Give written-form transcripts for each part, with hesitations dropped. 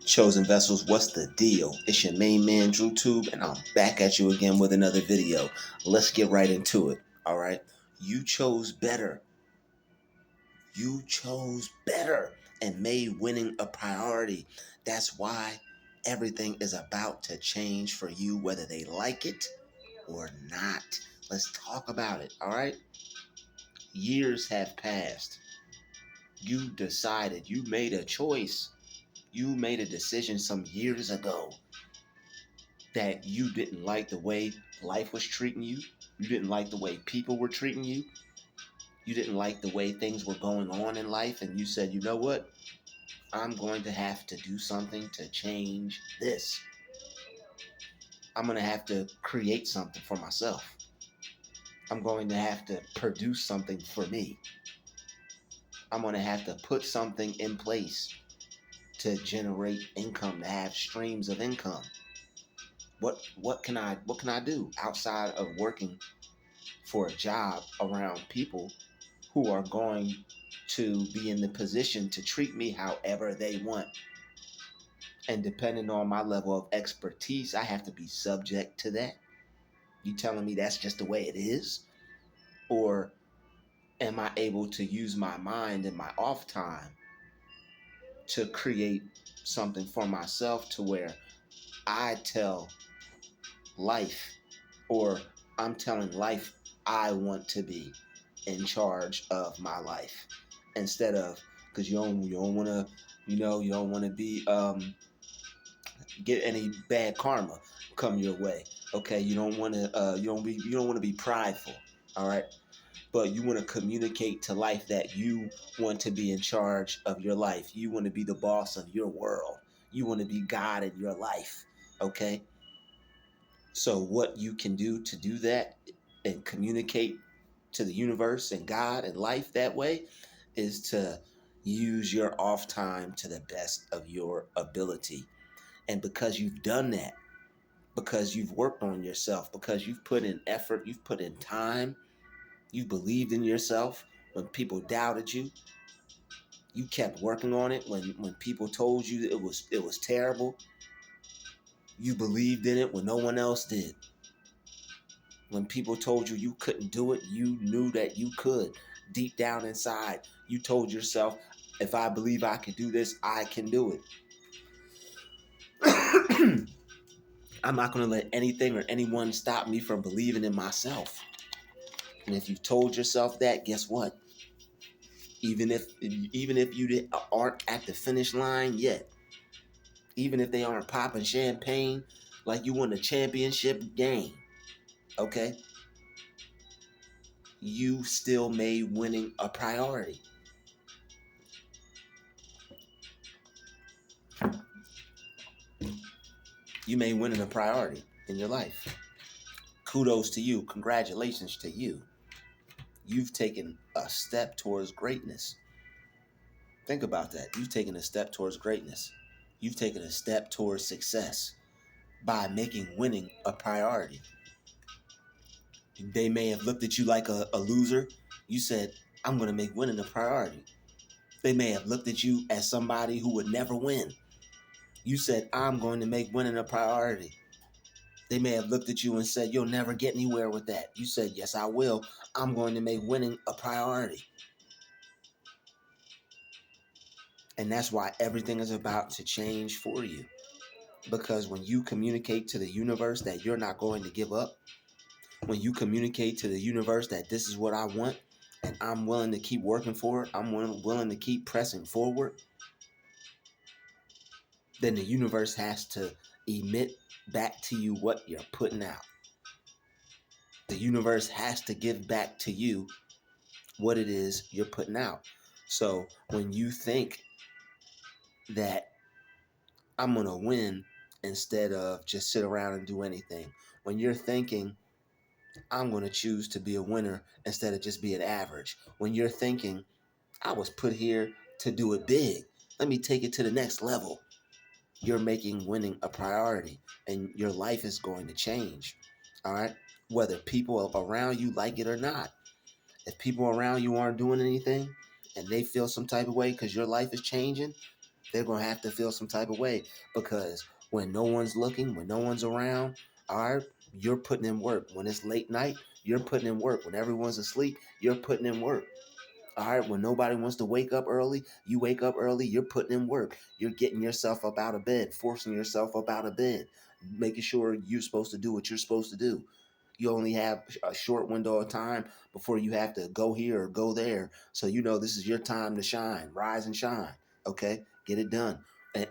Chosen Vessels, what's the deal? It's your main man, Druuill, and I'm back at you again with another video. Let's get right into it, all right? You chose better. You chose better and made winning a priority. That's why everything is about to change for you, whether they like it or not. Let's talk about it, all right? Years have passed. You decided, you made a choice. You made a decision some years ago that you didn't like the way life was treating you. You didn't like the way people were treating you. You didn't like the way things were going on in life. And you said, you know what? I'm going to have to do something to change this. I'm going to have to create something for myself. I'm going to have to produce something for me. I'm going to have to put something in place to generate income, to have streams of income. What can I do outside of working for a job around people who are going to be in the position to treat me however they want? And depending on my level of expertise, I have to be subject to that. You telling me that's just the way it is? Or am I able to use my mind in my off time to create something for myself to where I tell life, or I'm telling life I want to be in charge of my life, instead of, because you don't want to, you don't want to be get any bad karma come your way. Okay, you don't want to you don't want to be prideful. All right, but you want to communicate to life that you want to be in charge of your life. You want to be the boss of your world. You want to be God in your life. Okay, so what you can do to do that and communicate to the universe and God and life that way is to use your off time to the best of your ability. And because you've done that, because you've worked on yourself, because you've put in effort, you've put in time, you've believed in yourself when people doubted you, you kept working on it when people told you it was terrible, you believed in it when no one else did. When people told you you couldn't do it, you knew that you could. Deep down inside, you told yourself, if I believe I can do this, I can do it. I'm not going to let anything or anyone stop me from believing in myself. And if you've told yourself that, guess what? Even if aren't at the finish line yet, even if they aren't popping champagne like you won a championship game, okay, you still made winning a priority. You made winning a priority in your life. Kudos to you. Congratulations to you. You've taken a step towards greatness. Think about that. You've taken a step towards greatness. You've taken a step towards success by making winning a priority. They may have looked at you like a loser. You said, I'm going to make winning a priority. They may have looked at you as somebody who would never win. You said, I'm going to make winning a priority. They may have looked at you and said, you'll never get anywhere with that. You said, yes, I will. I'm going to make winning a priority. And that's why everything is about to change for you. Because when you communicate to the universe that you're not going to give up, when you communicate to the universe that this is what I want and I'm willing to keep working for it, I'm willing to keep pressing forward, then the universe has to emit back to you what you're putting out. The universe has to give back to you what it is you're putting out. So when you think that I'm going to win instead of just sit around and do anything, when you're thinking I'm going to choose to be a winner instead of just be an average, when you're thinking I was put here to do it big, let me take it to the next level, you're making winning a priority and your life is going to change. All right. Whether people around you like it or not. If people around you aren't doing anything and they feel some type of way because your life is changing, They're going to have to feel some type of way, because when no one's looking, when no one's around, all right, you're putting in work. When it's late night, you're putting in work. When everyone's asleep, you're putting in work. All right, when nobody wants to wake up early, you wake up early, you're putting in work. You're getting yourself up out of bed, forcing yourself up out of bed, making sure you're supposed to do what you're supposed to do. You only have a short window of time before you have to go here or go there. So you know this is your time to shine, rise and shine. Okay, get it done.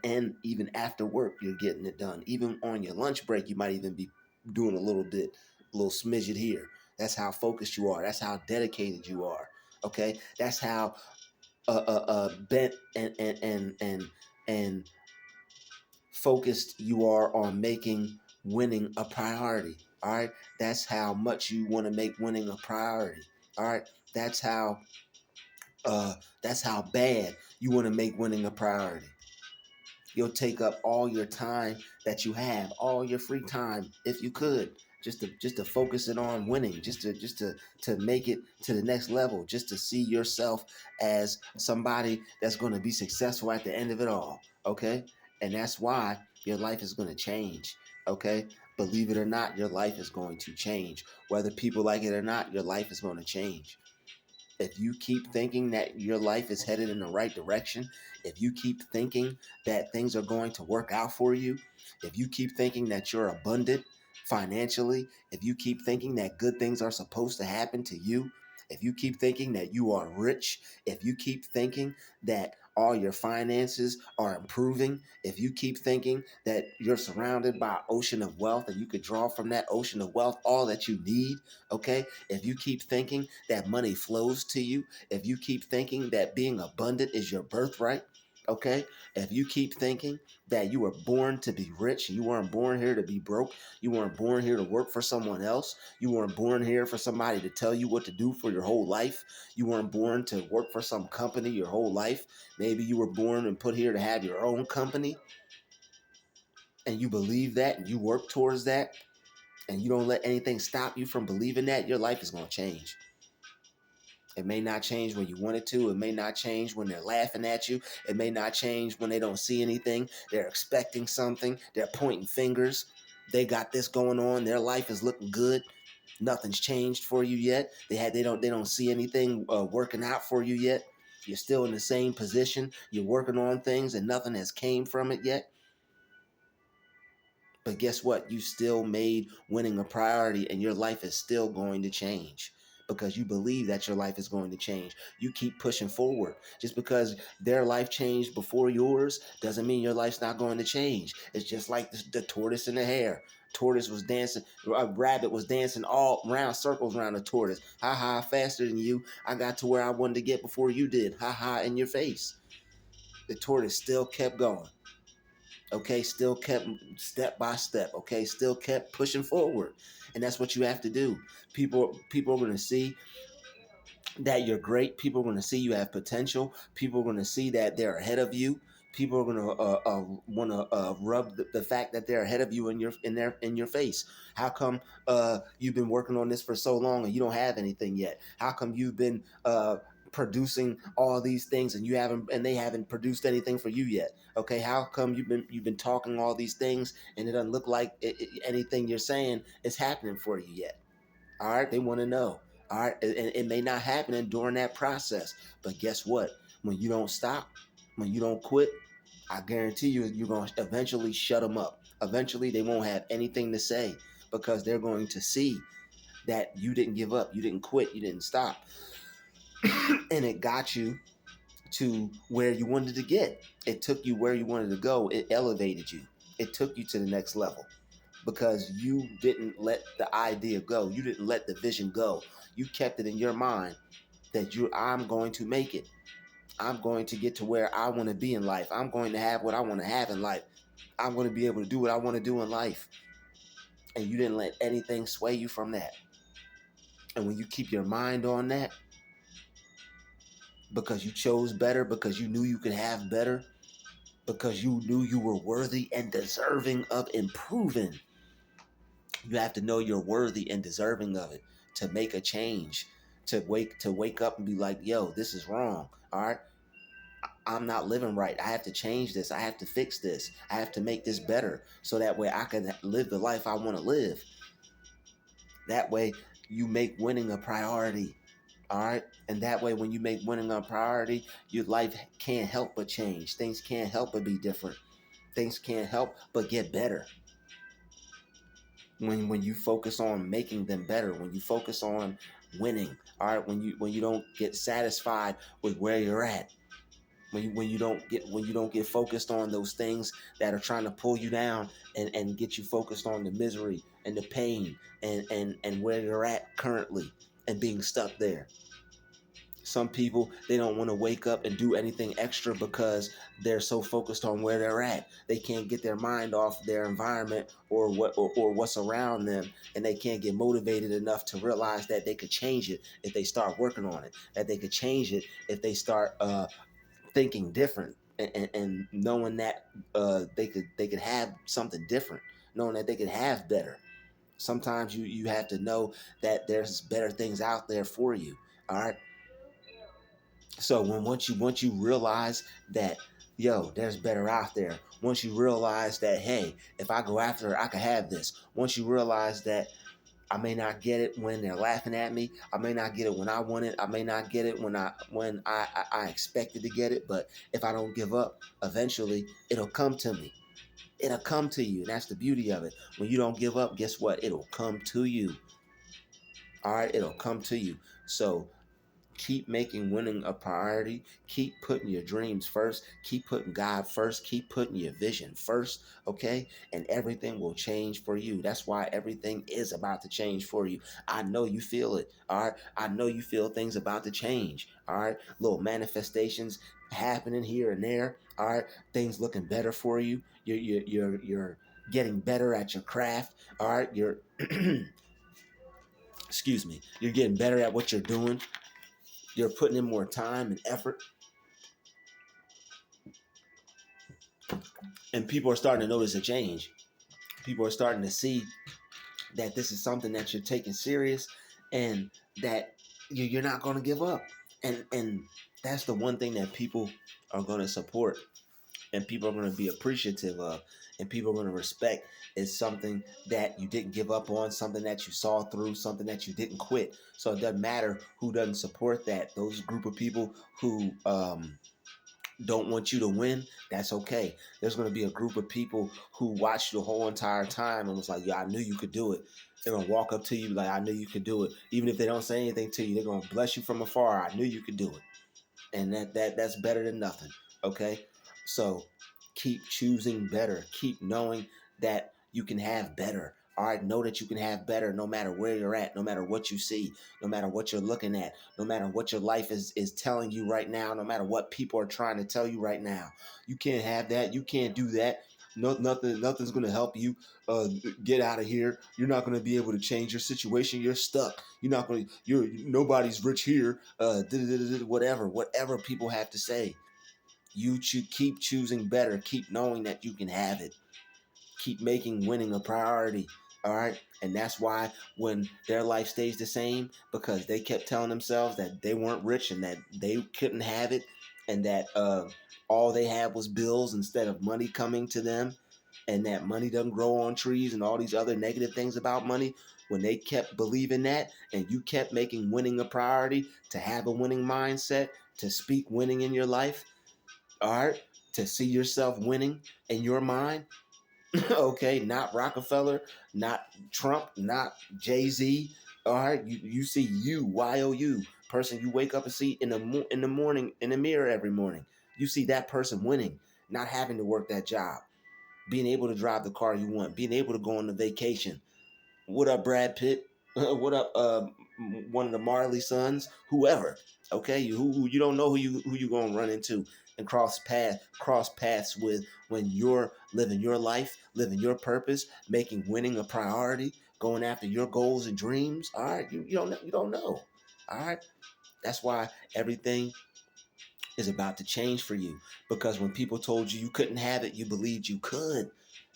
And even after work, you're getting it done. Even on your lunch break, you might even be doing a little bit, a little smidget here. That's how focused you are. That's how dedicated you are. Okay, that's how bent and focused you are on making winning a priority. All right, that's how much you want to make winning a priority. All right, that's how uh that's how bad you want to make winning a priority. You'll take up all your time that you have, all your free time, if you could, just to focus it on winning, just to make it to the next level, just to see yourself as somebody that's going to be successful at the end of it all. Okay, and that's why your life is going to change. Okay, believe it or not, your life is going to change. Whether people like it or not, your life is going to change. If you keep thinking that your life is headed in the right direction, if you keep thinking that things are going to work out for you, if you keep thinking that you're abundant financially, if you keep thinking that good things are supposed to happen to you, if you keep thinking that you are rich, if you keep thinking that all your finances are improving, if you keep thinking that you're surrounded by an ocean of wealth and you could draw from that ocean of wealth all that you need, okay? If you keep thinking that money flows to you, if you keep thinking that being abundant is your birthright, okay? If you keep thinking that you were born to be rich, you weren't born here to be broke, you weren't born here to work for someone else, you weren't born here for somebody to tell you what to do for your whole life, you weren't born to work for some company your whole life, maybe you were born and put here to have your own company, and you believe that and you work towards that, and you don't let anything stop you from believing that, your life is going to change. It may not change when you want it to. It may not change when they're laughing at you. It may not change when they don't see anything. They're expecting something. They're pointing fingers. They got this going on. Their life is looking good. Nothing's changed for you yet. They don't see anything working out for you yet. You're still in the same position. You're working on things and nothing has came from it yet. But guess what? You still made winning a priority, and your life is still going to change because you believe that your life is going to change. You keep pushing forward. Just because their life changed before yours doesn't mean your life's not going to change. It's just like the tortoise and the hare. Tortoise was dancing, a rabbit was dancing all round circles around the tortoise. Ha ha, faster than you. I got to where I wanted to get before you did. Ha ha, in your face. The tortoise still kept going. Okay, still kept step by step. Okay, still kept pushing forward, and that's what you have to do. People are going to see that you're great. People are going to see you have potential. People are going to see that they're ahead of you. People are going to want to rub the fact that they're ahead of you in your face. How come you've been working on this for so long and you don't have anything yet? How come you've been producing all these things and they haven't produced anything for you yet? Okay, how come you've been talking all these things and it doesn't look like anything you're saying is happening for you yet? All right, they want to know. All right, and it may not happen during that process, but guess what? When you don't stop, when you don't quit, I guarantee you're going to eventually shut them up. Eventually, they won't have anything to say because they're going to see that you didn't give up, you didn't quit, you didn't stop, and it got you to where you wanted to get. It took you where you wanted to go. It elevated you. It took you to the next level because you didn't let the idea go. You didn't let the vision go. You kept it in your mind that I'm going to make it. I'm going to get to where I want to be in life. I'm going to have what I want to have in life. I'm going to be able to do what I want to do in life. And you didn't let anything sway you from that. And when you keep your mind on that, because you chose better, because you knew you could have better, because you knew you were worthy and deserving of improving. You have to know you're worthy and deserving of it to make a change, to wake up and be like, yo, this is wrong. All right. I'm not living right. I have to change this. I have to fix this. I have to make this better so that way I can live the life I want to live. That way you make winning a priority. All right. And that way, when you make winning a priority, your life can't help but change. Things can't help but be different. Things can't help but get better. When you focus on making them better, when you focus on winning, all right, when you don't get satisfied with where you're at, when you don't get focused on those things that are trying to pull you down and get you focused on the misery and the pain and where you're at currently and being stuck there. Some people, they don't want to wake up and do anything extra because they're so focused on where they're at. They can't get their mind off their environment or what's around them, and they can't get motivated enough to realize that they could change it if they start working on it. That they could change it if they start thinking different and knowing that they could have something different, knowing that they could have better. Sometimes you have to know that there's better things out there for you. All right. So once you realize that, yo, there's better out there. Once you realize that, hey, if I go after it, I can have this. Once you realize that I may not get it when they're laughing at me, I may not get it when I want it, I may not get it when I expected to get it, but if I don't give up, eventually it'll come to me. It'll come to you. And that's the beauty of it. When you don't give up, guess what? It'll come to you. All right, it'll come to you. So keep making winning a priority. Keep putting your dreams first. Keep putting God first. Keep putting your vision first. Okay. And everything will change for you. That's why everything is about to change for you. I know you feel it. All right. I know you feel things about to change. All right. Little manifestations happening here and there. All right. Things looking better for you. You're getting better at your craft. All right. You're excuse me. You're getting better at what you're doing. You're putting in more time and effort, and people are starting to notice a change. People are starting to see that this is something that you're taking serious, and that you're not going to give up. And that's the one thing that people are going to support, and people are going to be appreciative of, and people are going to respect, is something that you didn't give up on, something that you saw through, something that you didn't quit. So it doesn't matter who doesn't support that. Those group of people who don't want you to win, that's okay. There's going to be a group of people who watched you the whole entire time and was like, yeah, I knew you could do it. They're going to walk up to you like, I knew you could do it. Even if they don't say anything to you, they're going to bless you from afar. I knew you could do it. And that's better than nothing. Okay. So keep choosing better. Keep knowing that you can have better. All right. Know that you can have better no matter where you're at, no matter what you see, no matter what you're looking at, no matter what your life is telling you right now, no matter what people are trying to tell you right now. You can't have that. You can't do that. No, nothing's going to help you get out of here. You're not going to be able to change your situation. You're stuck. You're nobody's rich here. Whatever people have to say. Keep choosing better. Keep knowing that you can have it. Keep making winning a priority. All right. And that's why when their life stays the same, because they kept telling themselves that they weren't rich and that they couldn't have it, and that all they had was bills instead of money coming to them, and that money doesn't grow on trees and all these other negative things about money. When they kept believing that, and you kept making winning a priority, to have a winning mindset, to speak winning in your life, all right, to see yourself winning in your mind, okay, not Rockefeller, not Trump, not Jay-Z. All right, you see you, Y-O-U, person you wake up and see in the morning in the mirror every morning. You see that person winning, not having to work that job, being able to drive the car you want, being able to go on the vacation. What up, Brad Pitt? What up, one of the Marley sons? Whoever. Okay, you don't know who you gonna run into and cross paths with when you're living your life, living your purpose, making winning a priority, going after your goals and dreams. All right, you don't know. All right, that's why everything is about to change for you, because when people told you you couldn't have it, you believed you could.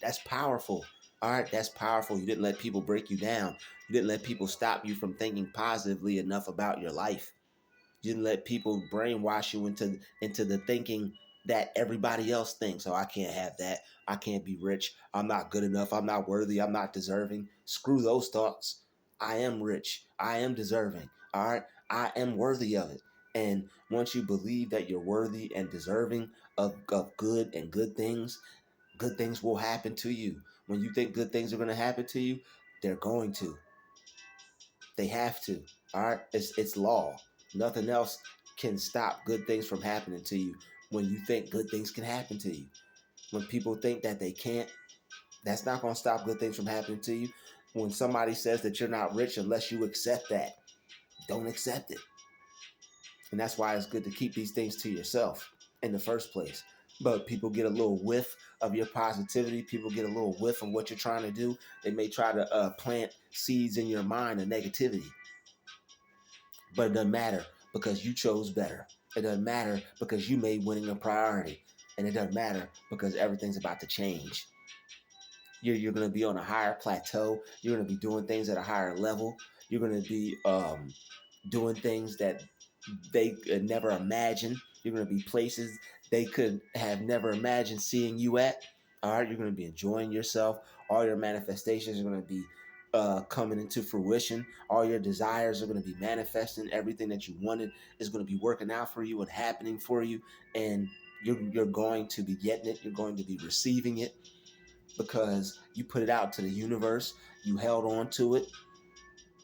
That's powerful. All right, that's powerful. You didn't let people break you down. You didn't let people stop you from thinking positively enough about your life. You didn't let people brainwash you into the thinking that everybody else thinks. Oh, I can't have that. I can't be rich. I'm not good enough. I'm not worthy. I'm not deserving. Screw those thoughts. I am rich. I am deserving. All right. I am worthy of it. And once you believe that you're worthy and deserving of good things will happen to you. When you think good things are going to happen to you, they're going to. They have to. All right. It's law. Nothing else can stop good things from happening to you when you think good things can happen to you. When people think that they can't, that's not going to stop good things from happening to you. When somebody says that you're not rich unless you accept that, don't accept it. And that's why it's good to keep these things to yourself in the first place. But people get a little whiff of your positivity. People get a little whiff of what you're trying to do. They may try to plant seeds in your mind of negativity. But it doesn't matter because you chose better. It doesn't matter because you made winning a priority. And it doesn't matter because everything's about to change. You're going to be on a higher plateau. You're going to be doing things at a higher level. You're going to be doing things that they could never imagine. You're going to be places they could have never imagined seeing you at. All right, you're going to be enjoying yourself. All your manifestations are going to be coming into fruition. All your desires are going to be manifesting. Everything that you wanted is going to be working out for you and happening for you. And you're going to be getting it. You're going to be receiving it because you put it out to the universe. You held on to it.